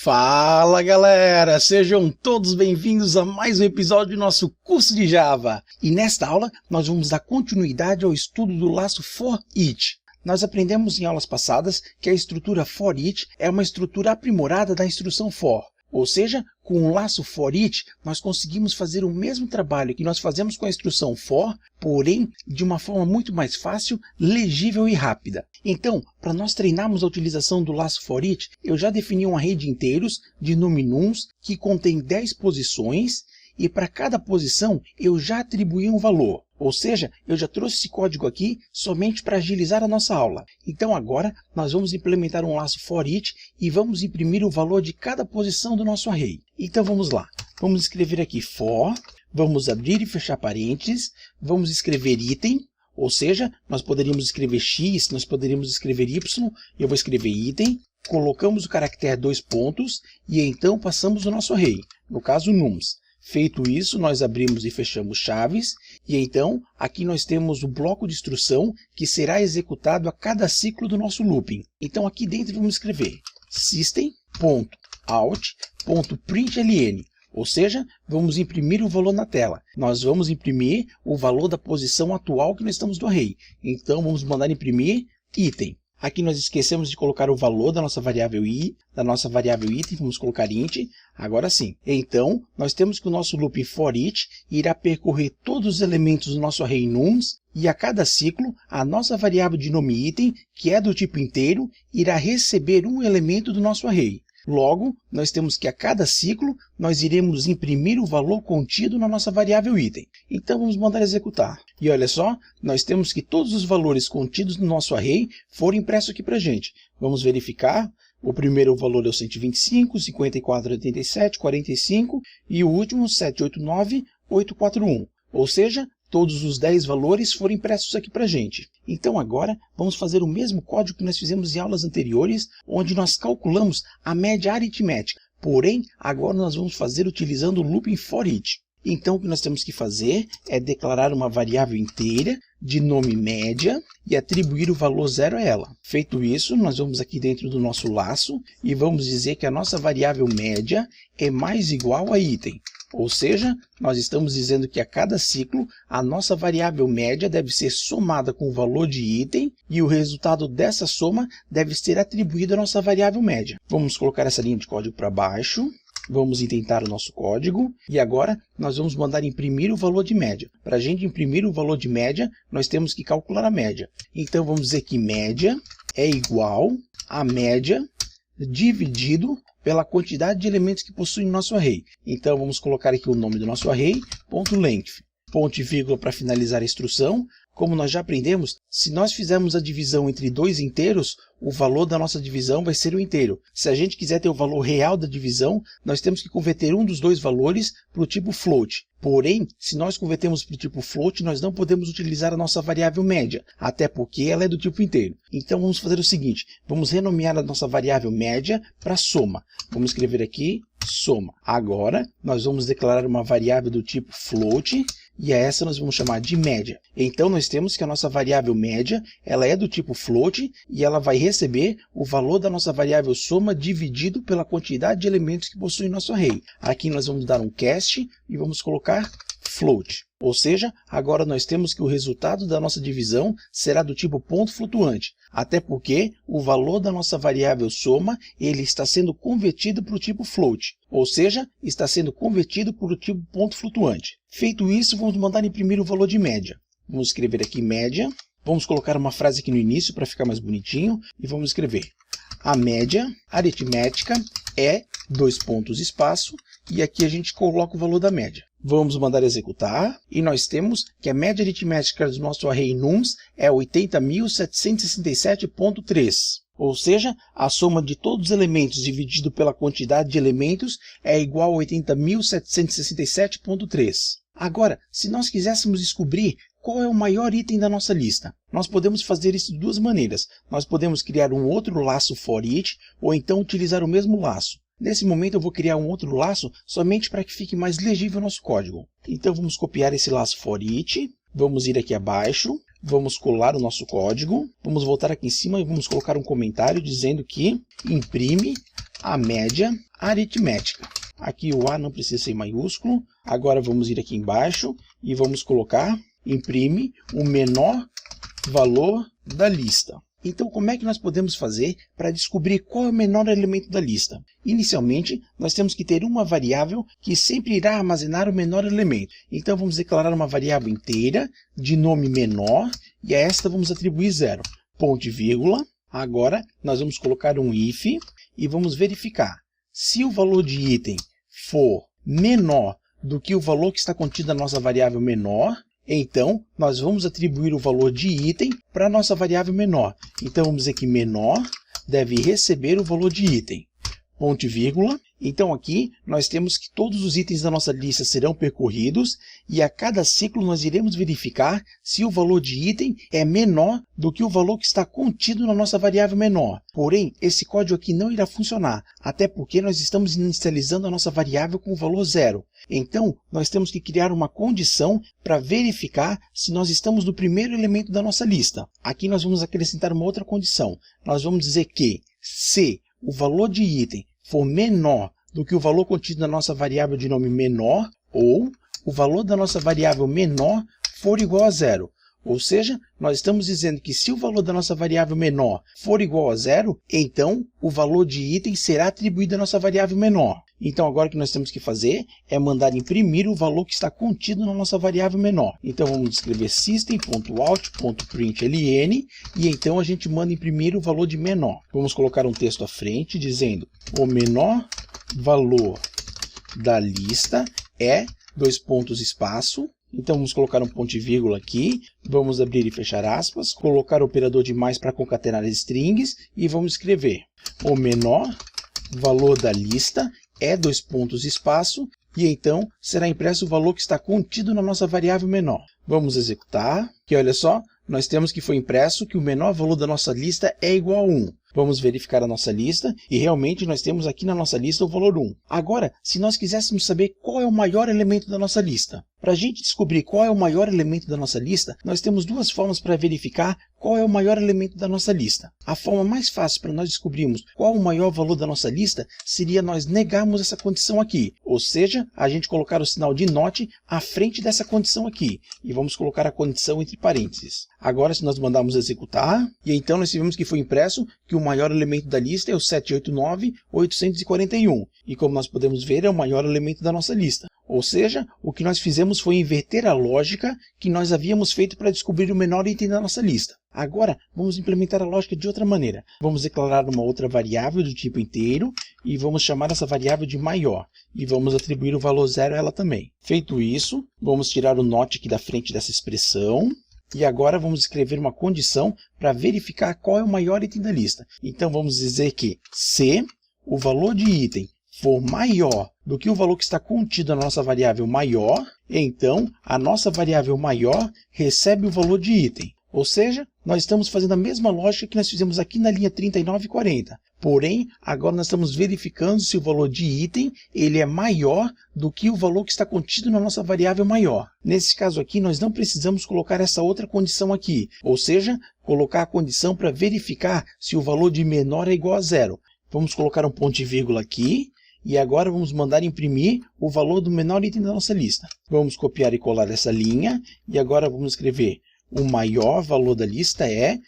Fala galera, sejam todos bem-vindos a mais um episódio do nosso curso de Java. E nesta aula nós vamos dar continuidade ao estudo do laço for each. Nós aprendemos em aulas passadas que a estrutura for each é uma estrutura aprimorada da instrução for. Ou seja, com o laço for each, nós conseguimos fazer o mesmo trabalho que nós fazemos com a instrução for, porém de uma forma muito mais fácil, legível e rápida. Então, para nós treinarmos a utilização do laço for each, eu já defini um array de inteiros de nome nums que contém 10 posições e para cada posição eu já atribuí um valor. Ou seja, eu já trouxe esse código aqui somente para agilizar a nossa aula. Então agora nós vamos implementar um laço for each e vamos imprimir o valor de cada posição do nosso array. Então vamos lá. Vamos escrever aqui for, vamos abrir e fechar parênteses, vamos escrever item, ou seja, nós poderíamos escrever x, nós poderíamos escrever y, eu vou escrever item, colocamos o caractere 2 pontos e então passamos o nosso array, no caso nums. Feito isso, nós abrimos e fechamos chaves, e então aqui nós temos o bloco de instrução que será executado a cada ciclo do nosso looping. Então aqui dentro vamos escrever system.out.println, ou seja, vamos imprimir o valor na tela. Nós vamos imprimir o valor da posição atual que nós estamos no array. Então vamos mandar imprimir item. Aqui nós esquecemos de colocar o valor da nossa variável i, da nossa variável item, vamos colocar int, agora sim. Então, nós temos que o nosso loop for each irá percorrer todos os elementos do nosso array nums, e a cada ciclo, a nossa variável de nome item, que é do tipo inteiro, irá receber um elemento do nosso array. Logo, nós temos que a cada ciclo, nós iremos imprimir o valor contido na nossa variável item. Então vamos mandar executar. E olha só, nós temos que todos os valores contidos no nosso array foram impressos aqui para a gente. Vamos verificar. O primeiro valor é o 125, 54, 87, 45 e o último 789, 841. Ou seja, todos os 10 valores foram impressos aqui para a gente. Então agora vamos fazer o mesmo código que nós fizemos em aulas anteriores, onde nós calculamos a média aritmética. Porém, agora nós vamos fazer utilizando o looping for each. Então o que nós temos que fazer é declarar uma variável inteira de nome média e atribuir o valor 0 a ela. Feito isso, nós vamos aqui dentro do nosso laço e vamos dizer que a nossa variável média é mais igual a item. Ou seja, nós estamos dizendo que a cada ciclo, a nossa variável média deve ser somada com o valor de item e o resultado dessa soma deve ser atribuído à nossa variável média. Vamos colocar essa linha de código para baixo. Vamos intentar o nosso código e agora nós vamos mandar imprimir o valor de média. Para a gente imprimir o valor de média, nós temos que calcular a média. Então vamos dizer que média é igual a média dividido pela quantidade de elementos que possui no nosso array. Então vamos colocar aqui o nome do nosso array, .length, ponto e vírgula para finalizar a instrução. Como nós já aprendemos, se nós fizermos a divisão entre dois inteiros, o valor da nossa divisão vai ser o inteiro. Se a gente quiser ter o valor real da divisão, nós temos que converter um dos dois valores para o tipo float. Porém, se nós convertemos para o tipo float, nós não podemos utilizar a nossa variável média, até porque ela é do tipo inteiro. Então vamos fazer o seguinte, vamos renomear a nossa variável média para soma. Vamos escrever aqui soma. Agora, nós vamos declarar uma variável do tipo float, e a essa nós vamos chamar de média. Então nós temos que a nossa variável média, ela é do tipo float e ela vai receber o valor da nossa variável soma dividido pela quantidade de elementos que possui nosso array. Aqui nós vamos dar um cast e vamos colocar float. Ou seja, agora nós temos que o resultado da nossa divisão será do tipo ponto flutuante, até porque o valor da nossa variável soma ele está sendo convertido para o tipo float, ou seja, está sendo convertido para o tipo ponto flutuante. Feito isso, vamos mandar imprimir o valor de média. Vamos escrever aqui média, vamos colocar uma frase aqui no início para ficar mais bonitinho e vamos escrever a média aritmética é, dois pontos, espaço, e aqui a gente coloca o valor da média. Vamos mandar executar e nós temos que a média aritmética do nosso array nums é 80.767.3. Ou seja, a soma de todos os elementos dividido pela quantidade de elementos é igual a 80.767.3. Agora, se nós quiséssemos descobrir qual é o maior item da nossa lista, nós podemos fazer isso de duas maneiras. Nós podemos criar um outro laço for each ou então utilizar o mesmo laço. Nesse momento eu vou criar um outro laço somente para que fique mais legível o nosso código. Então vamos copiar esse laço for each, vamos ir aqui abaixo, vamos colar o nosso código, vamos voltar aqui em cima e vamos colocar um comentário dizendo que imprime a média aritmética. Aqui o A não precisa ser em maiúsculo. Agora vamos ir aqui embaixo e vamos colocar, imprime o menor valor da lista. Então, como é que nós podemos fazer para descobrir qual é o menor elemento da lista? Inicialmente, nós temos que ter uma variável que sempre irá armazenar o menor elemento. Então, vamos declarar uma variável inteira de nome menor e a esta vamos atribuir 0. Ponto e vírgula. Agora, nós vamos colocar um if e vamos verificar. Se o valor de item for menor do que o valor que está contido na nossa variável menor, então, nós vamos atribuir o valor de item para a nossa variável menor. Então, vamos dizer que menor deve receber o valor de item. Ponto e vírgula. Então, aqui, nós temos que todos os itens da nossa lista serão percorridos e a cada ciclo nós iremos verificar se o valor de item é menor do que o valor que está contido na nossa variável menor. Porém, esse código aqui não irá funcionar, até porque nós estamos inicializando a nossa variável com o valor 0. Então, nós temos que criar uma condição para verificar se nós estamos no primeiro elemento da nossa lista. Aqui nós vamos acrescentar uma outra condição. Nós vamos dizer que se o valor de item for menor do que o valor contido na nossa variável de nome menor, ou o valor da nossa variável menor for igual a 0. Ou seja, nós estamos dizendo que se o valor da nossa variável menor for igual a 0, então o valor de item será atribuído à nossa variável menor. Então agora o que nós temos que fazer é mandar imprimir o valor que está contido na nossa variável menor. Então vamos escrever system.out.println e então a gente manda imprimir o valor de menor. Vamos colocar um texto à frente dizendo o menor valor da lista é ... Então vamos colocar um ponto e vírgula aqui, vamos abrir e fechar aspas, colocar o operador de mais para concatenar as strings e vamos escrever o menor valor da lista é ... e então será impresso o valor que está contido na nossa variável menor. Vamos executar, que olha só, nós temos que foi impresso que o menor valor da nossa lista é igual a 1. Vamos verificar a nossa lista e realmente nós temos aqui na nossa lista o valor 1. Agora, se nós quiséssemos saber qual é o maior elemento da nossa lista, para a gente descobrir qual é o maior elemento da nossa lista, nós temos duas formas para verificar qual é o maior elemento da nossa lista. A forma mais fácil para nós descobrirmos qual o maior valor da nossa lista seria nós negarmos essa condição aqui, ou seja, a gente colocar o sinal de not à frente dessa condição aqui, e vamos colocar a condição entre parênteses. Agora, se nós mandarmos executar, e então nós vemos que foi impresso que o maior elemento da lista é o 789.841, e como nós podemos ver, é o maior elemento da nossa lista. Ou seja, o que nós fizemos foi inverter a lógica que nós havíamos feito para descobrir o menor item da nossa lista. Agora, vamos implementar a lógica de outra maneira. Vamos declarar uma outra variável do tipo inteiro e vamos chamar essa variável de maior. E vamos atribuir o valor 0 a ela também. Feito isso, vamos tirar o not aqui da frente dessa expressão. E agora vamos escrever uma condição para verificar qual é o maior item da lista. Então vamos dizer que se o valor de item for maior do que o valor que está contido na nossa variável maior, então a nossa variável maior recebe o valor de item. Ou seja, nós estamos fazendo a mesma lógica que nós fizemos aqui na linha 39 e 40. Porém, agora nós estamos verificando se o valor de item ele é maior do que o valor que está contido na nossa variável maior. Nesse caso aqui, nós não precisamos colocar essa outra condição aqui. Ou seja, colocar a condição para verificar se o valor de menor é igual a 0. Vamos colocar um ponto e vírgula aqui. E agora vamos mandar imprimir o valor do menor item da nossa lista. Vamos copiar e colar essa linha. E agora vamos escrever o maior valor da lista é ...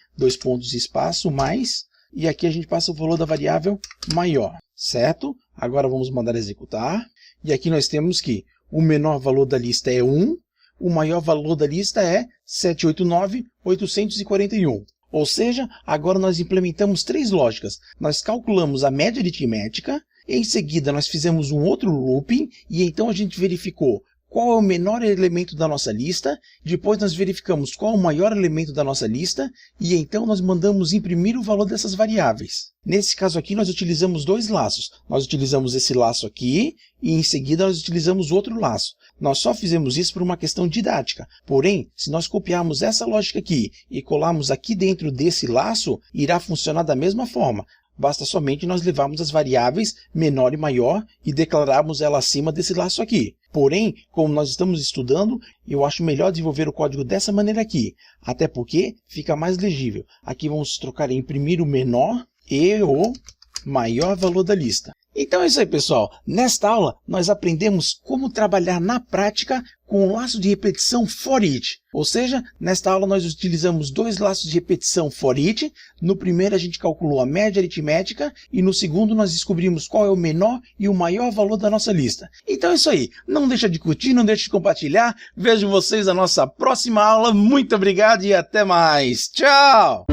mais... E aqui a gente passa o valor da variável maior, certo? Agora vamos mandar executar. E aqui nós temos que o menor valor da lista é 1. O maior valor da lista é 789.841. Ou seja, agora nós implementamos três lógicas. Nós calculamos a média aritmética. Em seguida, nós fizemos um outro looping. E então a gente verificou qual é o menor elemento da nossa lista, depois nós verificamos qual é o maior elemento da nossa lista, e então nós mandamos imprimir o valor dessas variáveis. Nesse caso aqui, nós utilizamos dois laços. Nós utilizamos esse laço aqui, e em seguida nós utilizamos outro laço. Nós só fizemos isso por uma questão didática. Porém, se nós copiarmos essa lógica aqui e colarmos aqui dentro desse laço, irá funcionar da mesma forma. Basta somente nós levarmos as variáveis menor e maior e declararmos ela acima desse laço aqui. Porém, como nós estamos estudando, eu acho melhor desenvolver o código dessa maneira aqui, até porque fica mais legível. Aqui vamos trocar em imprimir o menor e o maior valor da lista. Então é isso aí, pessoal. Nesta aula, nós aprendemos como trabalhar na prática com o laço de repetição for each. Ou seja, nesta aula nós utilizamos dois laços de repetição for each. No primeiro a gente calculou a média aritmética e no segundo nós descobrimos qual é o menor e o maior valor da nossa lista. Então é isso aí. Não deixa de curtir, não deixa de compartilhar. Vejo vocês na nossa próxima aula. Muito obrigado e até mais. Tchau!